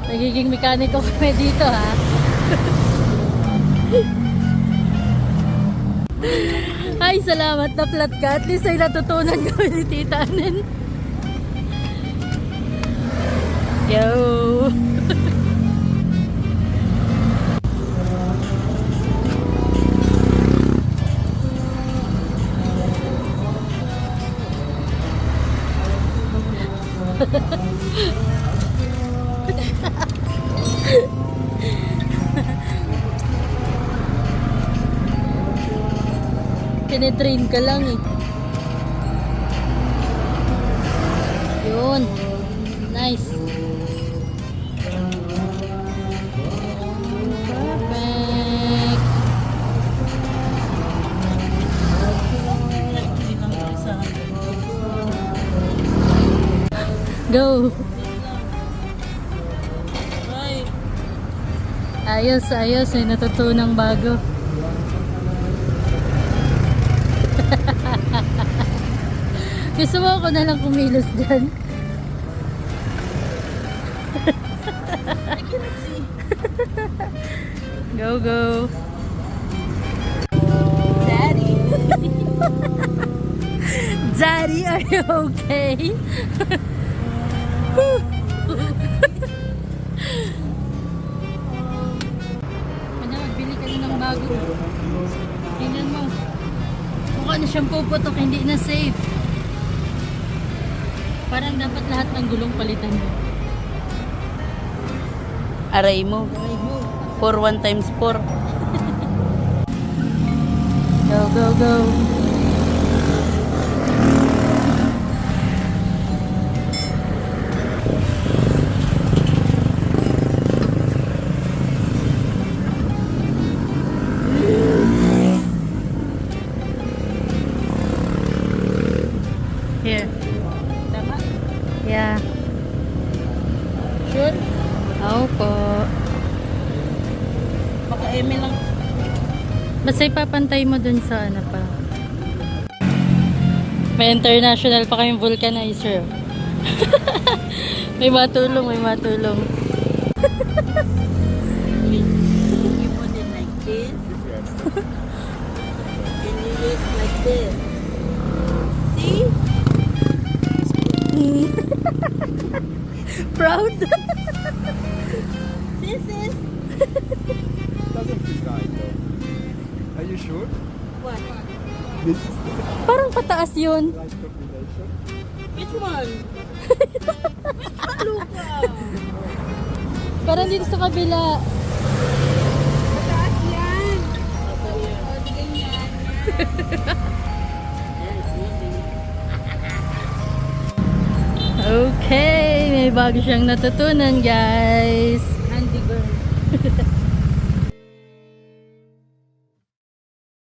Nagiging mekaniko kami dito, ha? Ay, salamat na flat ka. At least ay natutunan kami ni Tita Anen. Yo! Tine-train ka lang eh. Yun. Nice. Perfect. Go. Ayos, ayos. May natutunang bago. Gusto mo ako na lang kumilos dyan? I cannot see. Go, go. Daddy. Daddy, are you okay? Ano, magbili ka na ng bago. Tingnan mo. Mukha na siyang puputok, hindi na safe. Parang dapat lahat ng gulong palitan mo. Aray mo. 4 1 times 4. Go, go, go. Here. Tama? Yeah. Sure? Oo po. Baka eme lang. Basta ipapantay mo dun sa ano pa. May international pa kaming vulcanizer. May matulong, may matulong. You put it like this. And you use like this. See? Proud. This is Doesn't feel right though. Are you sure? what? This is the Parang pataas yun. right combination? Which one? Which one, Luca? Parang dito sa kabila. Mataas yan. O, ganyan. Okay, may bago siyang natutunan, guys. Handy girl.